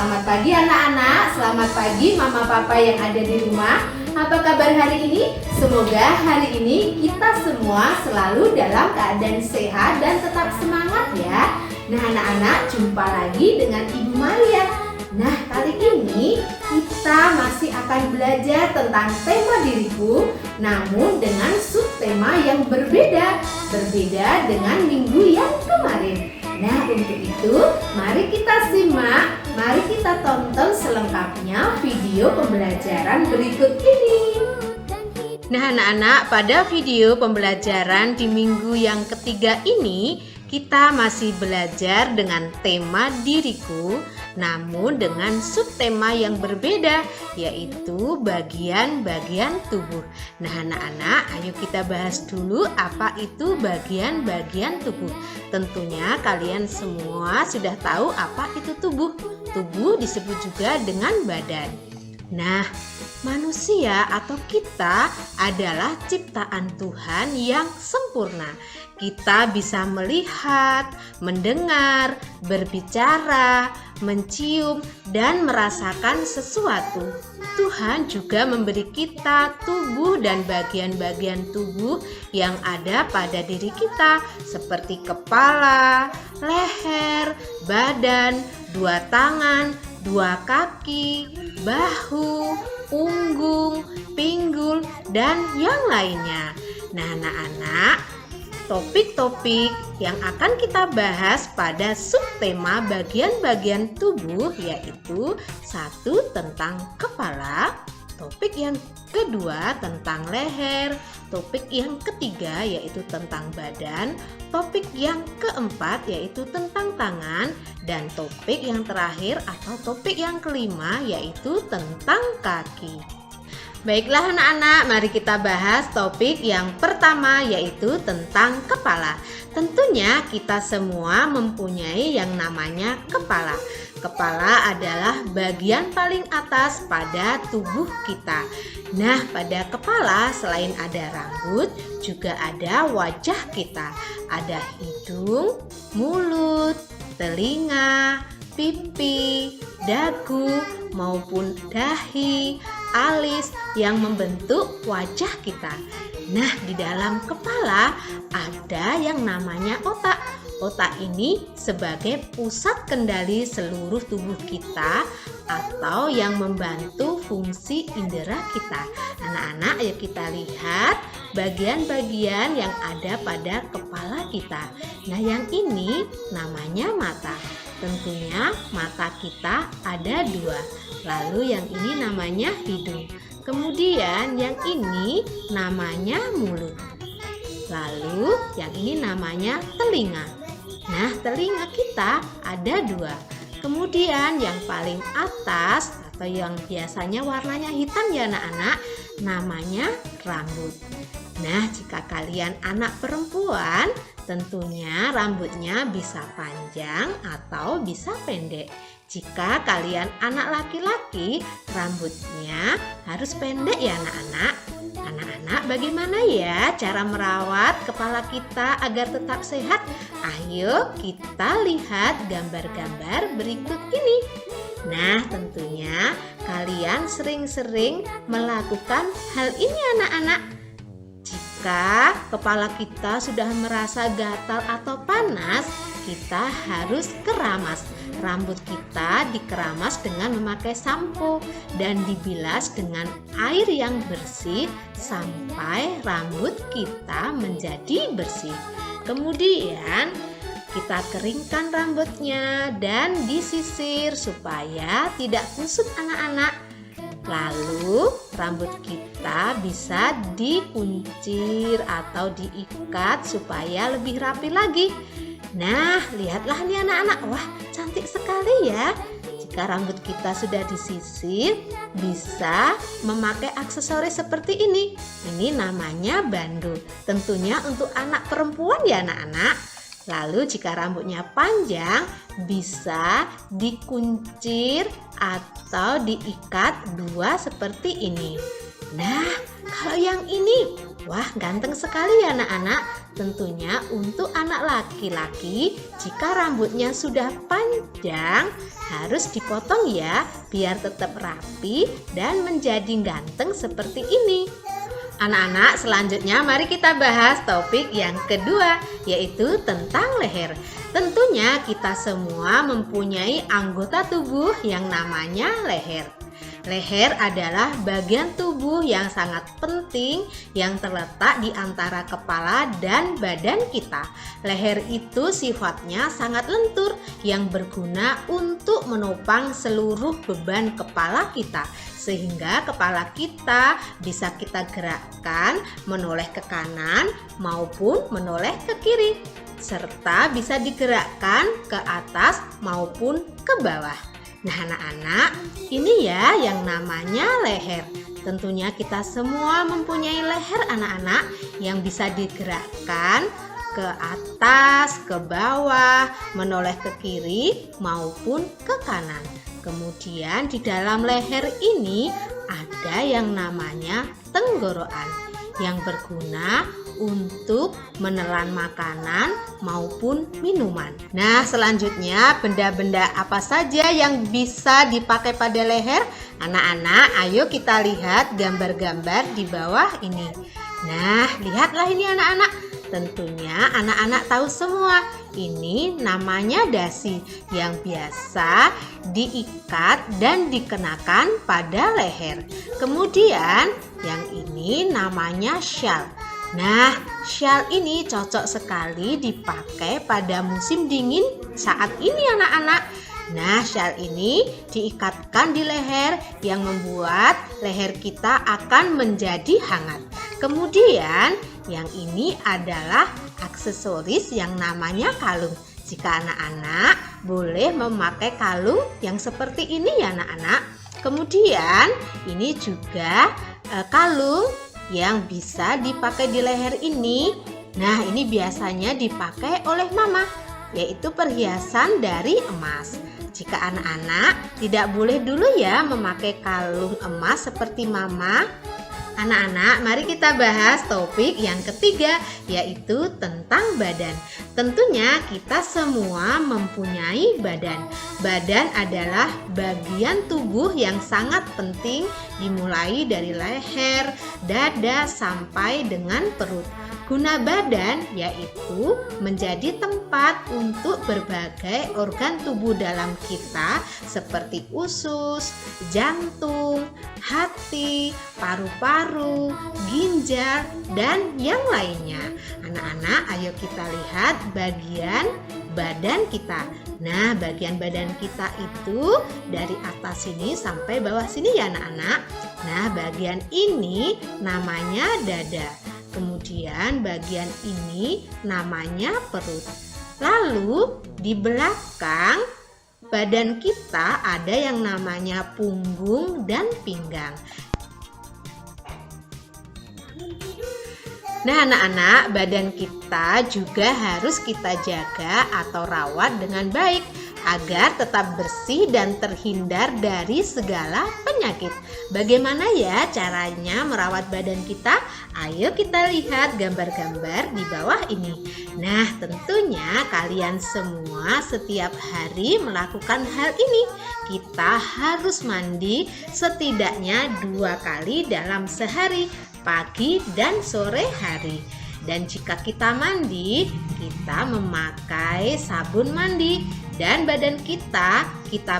Selamat pagi anak-anak, selamat pagi mama papa yang ada di rumah. Apa kabar hari ini? Semoga hari ini kita semua selalu dalam keadaan sehat dan tetap semangat ya. Nah anak-anak, jumpa lagi dengan Ibu Maria. Nah kali ini kita masih akan belajar tentang tema diriku, namun dengan subtema yang berbeda dengan minggu yang kemarin. Nah untuk itu mari kita simak, mari kita tonton selengkapnya video pembelajaran berikut ini. Nah anak-anak, pada video pembelajaran di minggu yang ketiga ini kita masih belajar dengan tema diriku, namun dengan subtema yang berbeda, yaitu bagian-bagian tubuh. Nah anak-anak, ayo kita bahas dulu apa itu bagian-bagian tubuh. Tentunya kalian semua sudah tahu apa itu tubuh. Tubuh disebut juga dengan badan. Nah, manusia atau kita adalah ciptaan Tuhan yang sempurna. Kita bisa melihat, mendengar, berbicara, mencium, dan merasakan sesuatu. Tuhan juga memberi kita tubuh dan bagian-bagian tubuh yang ada pada diri kita, seperti kepala, leher, badan, dua tangan, dua kaki, bahu, punggung, pinggul, dan yang lainnya. Nah anak-anak, topik-topik yang akan kita bahas pada subtema bagian-bagian tubuh yaitu satu tentang kepala, topik yang kedua tentang leher, topik yang ketiga yaitu tentang badan, topik yang keempat yaitu tentang tangan, dan topik yang terakhir atau topik yang kelima yaitu tentang kaki. Baiklah anak-anak, mari kita bahas topik yang pertama yaitu tentang kepala. Tentunya kita semua mempunyai yang namanya kepala. Kepala adalah bagian paling atas pada tubuh kita. Nah, pada kepala selain ada rambut, juga ada wajah kita. Ada hidung, mulut, telinga, pipi, dagu, maupun dahi, alis yang membentuk wajah kita. Nah, di dalam kepala ada yang namanya otak. Otak ini sebagai pusat kendali seluruh tubuh kita atau yang membantu fungsi indera kita. Anak-anak, ayo kita lihat bagian-bagian yang ada pada kepala kita. Nah, yang ini namanya mata. Tentunya mata kita ada dua. Lalu yang ini namanya hidung. Kemudian yang ini namanya mulut. Lalu yang ini namanya telinga. Nah, telinga kita ada dua. Kemudian yang paling atas atau yang biasanya warnanya hitam ya anak-anak, namanya rambut. Nah, jika kalian anak perempuan, tentunya rambutnya bisa panjang atau bisa pendek. Jika kalian anak laki-laki, rambutnya harus pendek ya anak-anak. Anak-anak, bagaimana ya cara merawat kepala kita agar tetap sehat? Ayo kita lihat gambar-gambar berikut ini. Nah, tentunya kalian sering-sering melakukan hal ini anak-anak. Jika kepala kita sudah merasa gatal atau panas, kita harus keramas. Rambut kita dikeramas dengan memakai sampo dan dibilas dengan air yang bersih sampai rambut kita menjadi bersih. Kemudian kita keringkan rambutnya dan disisir supaya tidak kusut anak-anak. Lalu rambut kita bisa dikuncir atau diikat supaya lebih rapi lagi. Nah, lihatlah nih anak-anak. Wah, cantik sekali ya. Jika rambut kita sudah disisir, bisa memakai aksesoris seperti ini. Ini namanya bandu. Tentunya untuk anak perempuan ya anak-anak. Lalu jika rambutnya panjang, bisa dikuncir atau diikat dua seperti ini. Nah, kalau yang ini, wah ganteng sekali ya anak-anak. tentunya untuk anak laki-laki jika rambutnya sudah panjang harus dipotong ya, biar tetap rapi dan menjadi ganteng seperti ini. Anak-anak, selanjutnya mari kita bahas topik yang kedua, yaitu tentang leher. Tentunya kita semua mempunyai anggota tubuh yang namanya leher. Leher adalah bagian tubuh yang sangat penting yang terletak di antara kepala dan badan kita. Leher itu sifatnya sangat lentur yang berguna untuk menopang seluruh beban kepala kita, sehingga kepala kita bisa kita gerakkan menoleh ke kanan maupun menoleh ke kiri, serta bisa digerakkan ke atas maupun ke bawah. Nah anak-anak, ini ya yang namanya leher. Tentunya kita semua mempunyai leher anak-anak yang bisa digerakkan ke atas, ke bawah, menoleh ke kiri maupun ke kanan. Kemudian di dalam leher ini ada yang namanya tenggorokan yang berguna untuk menelan makanan maupun minuman. Nah, selanjutnya benda-benda apa saja yang bisa dipakai pada leher? Anak-anak, ayo kita lihat gambar-gambar di bawah ini. Nah, lihatlah ini anak-anak. Tentunya anak-anak tahu semua, ini namanya dasi yang biasa diikat dan dikenakan pada leher. Kemudian yang ini namanya syal. Nah, syal ini cocok sekali dipakai pada musim dingin saat ini anak-anak. Nah, syal ini diikatkan di leher yang membuat leher kita akan menjadi hangat. Kemudian yang ini adalah aksesoris yang namanya kalung. Jika anak-anak boleh memakai kalung yang seperti ini ya anak-anak. Kemudian ini juga kalung yang bisa dipakai di leher ini. Nah, ini biasanya dipakai oleh mama, yaitu perhiasan dari emas. Jika anak-anak tidak boleh dulu ya memakai kalung emas seperti mama. Anak-anak, mari kita bahas topik yang ketiga, yaitu tentang badan. Tentunya kita semua mempunyai badan. Badan adalah bagian tubuh yang sangat penting, dimulai dari leher, dada, sampai dengan perut. Guna badan yaitu menjadi tempat untuk berbagai organ tubuh dalam kita seperti usus, jantung, hati, paru-paru, ginjal, dan yang lainnya. Anak-anak, ayo kita lihat bagian badan kita. Nah, bagian badan kita itu dari atas sini sampai bawah sini ya anak-anak. Nah, bagian ini namanya dada. Kemudian bagian ini namanya perut. Lalu di belakang badan kita ada yang namanya punggung dan pinggang. Nah anak-anak, badan kita juga harus kita jaga atau rawat dengan baik agar tetap bersih dan terhindar dari segala penyakit. Bagaimana ya caranya merawat badan kita? Ayo kita lihat gambar-gambar di bawah ini. Nah, tentunya kalian semua setiap hari melakukan hal ini. Kita harus mandi setidaknya 2 kali dalam sehari, pagi dan sore hari. Dan jika kita mandi, kita memakai sabun mandi dan badan kita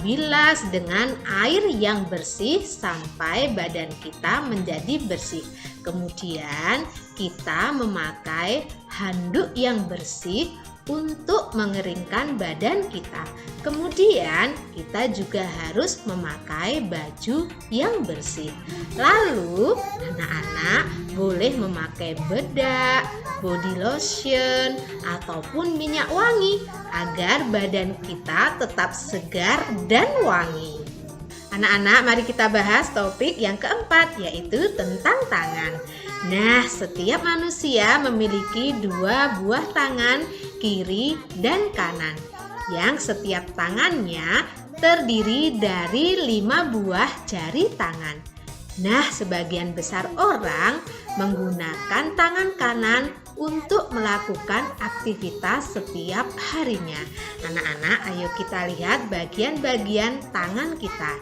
bilas dengan air yang bersih sampai badan kita menjadi bersih. Kemudian kita memakai handuk yang bersih untuk mengeringkan badan kita. Kemudian kita juga harus memakai baju yang bersih. Lalu anak-anak boleh memakai bedak, body lotion, ataupun minyak wangi agar badan kita tetap segar dan wangi. Anak-anak, mari kita bahas topik yang keempat, yaitu tentang tangan. Nah, setiap manusia memiliki 2 buah tangan, kiri dan kanan, yang setiap tangannya terdiri dari 5 buah jari tangan. Nah, sebagian besar orang menggunakan tangan kanan untuk melakukan aktivitas setiap harinya. Anak-anak, ayo kita lihat bagian-bagian tangan kita.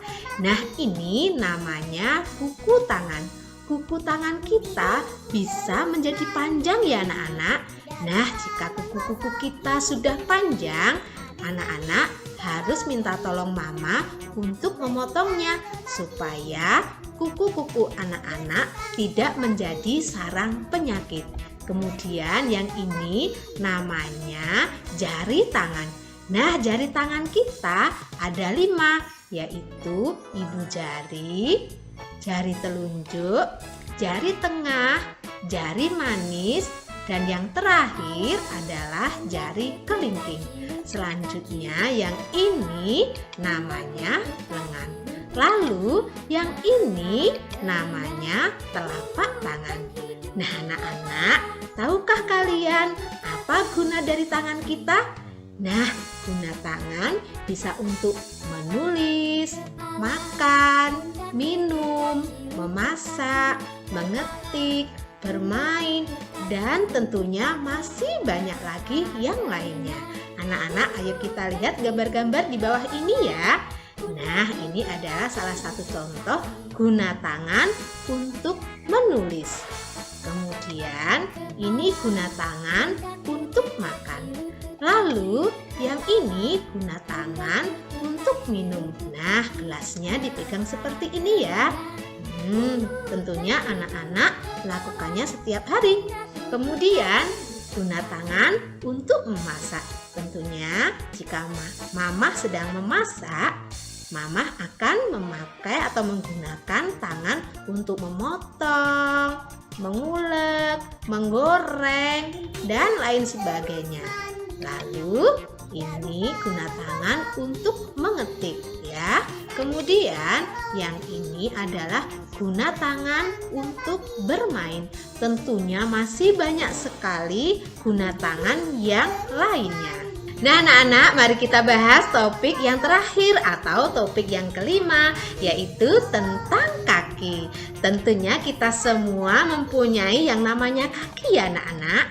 Nah, ini namanya kuku tangan. Kuku tangan kita bisa menjadi panjang ya anak-anak. Nah, jika kuku-kuku kita sudah panjang, anak-anak harus minta tolong mama untuk memotongnya supaya kuku-kuku anak-anak tidak menjadi sarang penyakit. Kemudian yang ini namanya jari tangan. Nah, jari tangan kita ada 5, yaitu ibu jari, jari telunjuk, jari tengah, jari manis, dan yang terakhir adalah jari kelingking. Selanjutnya yang ini namanya lengan. Lalu yang ini namanya telapak tangan. Nah anak-anak, tahukah kalian apa guna dari tangan kita? Nah, guna tangan bisa untuk menulis, makan, minum, memasak, mengetik, bermain, dan tentunya masih banyak lagi yang lainnya. Anak-anak, ayo kita lihat gambar-gambar di bawah ini ya. Nah, ini adalah salah satu contoh guna tangan untuk menulis. Kemudian, ini guna tangan untuk makan. Lalu, yang ini guna tangan untuk minum. Nah, gelasnya dipegang seperti ini ya. Tentunya anak-anak lakukannya setiap hari. Kemudian guna tangan untuk memasak. Tentunya jika mama sedang memasak, mama akan memakai atau menggunakan tangan untuk memotong, mengulek, menggoreng, dan lain sebagainya. Lalu ini guna tangan untuk mengetik ya. Kemudian yang ini adalah guna tangan untuk bermain. Tentunya masih banyak sekali guna tangan yang lainnya. Nah anak-anak, mari kita bahas topik yang terakhir atau topik yang kelima, yaitu tentang kaki. Tentunya kita semua mempunyai yang namanya kaki ya anak-anak.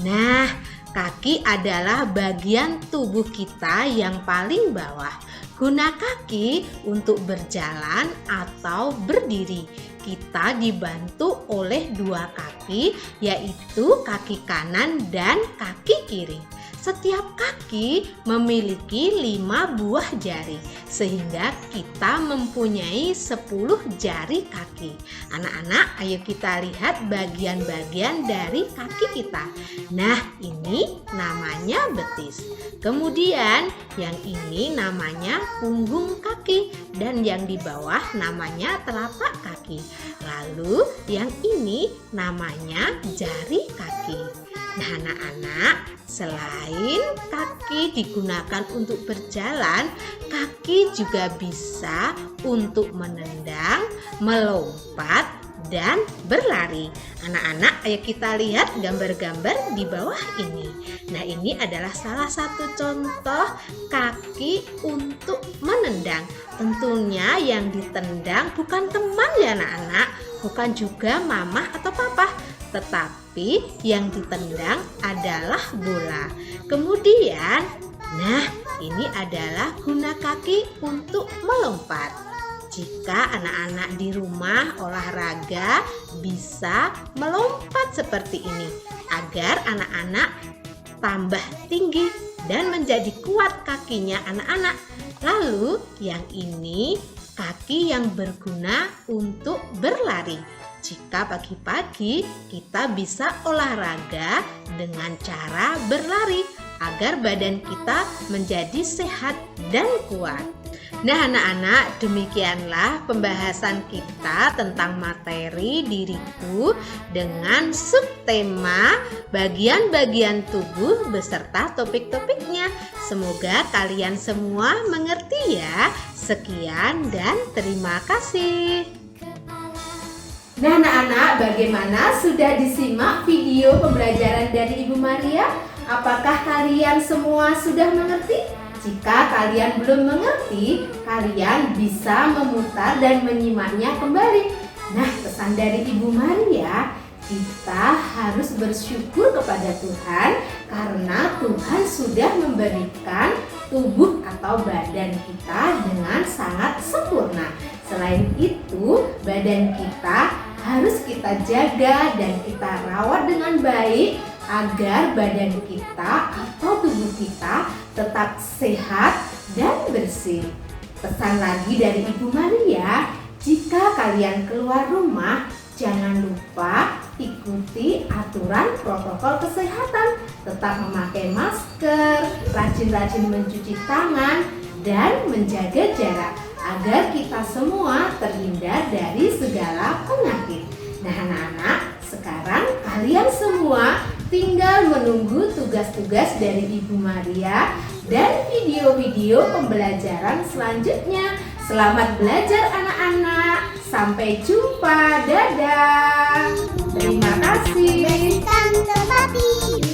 Nah, kaki adalah bagian tubuh kita yang paling bawah. Guna kaki untuk berjalan atau berdiri. Kita dibantu oleh 2 kaki, yaitu kaki kanan dan kaki kiri. Setiap kaki memiliki 5 buah jari, sehingga kita mempunyai 10 jari kaki. Anak-anak, ayo kita lihat bagian-bagian dari kaki kita. Nah, ini namanya betis. Kemudian, yang ini namanya punggung kaki, dan yang di bawah namanya telapak kaki. Lalu, yang ini namanya jari kaki. Nah anak-anak, selain kaki digunakan untuk berjalan, kaki juga bisa untuk menendang, melompat, dan berlari. Anak-anak, ayo kita lihat gambar-gambar di bawah ini. Nah, ini adalah salah satu contoh kaki untuk menendang. Tentunya yang ditendang bukan teman ya anak-anak, bukan juga mama atau papa, tetapi yang ditendang adalah bola. Kemudian, nah ini adalah guna kaki untuk melompat. Jika anak-anak di rumah olahraga bisa melompat seperti ini agar anak-anak tambah tinggi dan menjadi kuat kakinya anak-anak. Lalu yang ini kaki yang berguna untuk berlari. Jika pagi-pagi kita bisa olahraga dengan cara berlari agar badan kita menjadi sehat dan kuat. Nah anak-anak, demikianlah pembahasan kita tentang materi diriku dengan subtema bagian-bagian tubuh beserta topik-topiknya. Semoga kalian semua mengerti ya. Sekian dan terima kasih. Nah anak-anak, bagaimana? Sudah disimak video pembelajaran dari Ibu Maria? Apakah kalian semua sudah mengerti? Jika kalian belum mengerti, kalian bisa memutar dan menyimaknya kembali. Nah, pesan dari Ibu Maria, Kita harus bersyukur kepada Tuhan karena Tuhan sudah memberikan tubuh atau badan kita dengan sangat sempurna. Selain itu, badan kita harus kita jaga dan kita rawat dengan baik agar badan kita atau tubuh kita tetap sehat dan bersih. Pesan lagi dari Ibu Maria, jika kalian keluar rumah, jangan lupa ikuti aturan protokol kesehatan. Tetap memakai masker, rajin-rajin mencuci tangan, dan menjaga jarak agar kita semua terhindar dari segala penyakit. Nah anak-anak, sekarang kalian semua tinggal menunggu tugas-tugas dari Ibu Maria dan video-video pembelajaran selanjutnya. Selamat belajar anak-anak. Sampai jumpa. Dadah. Terima kasih. Bersihkan tempat tidur.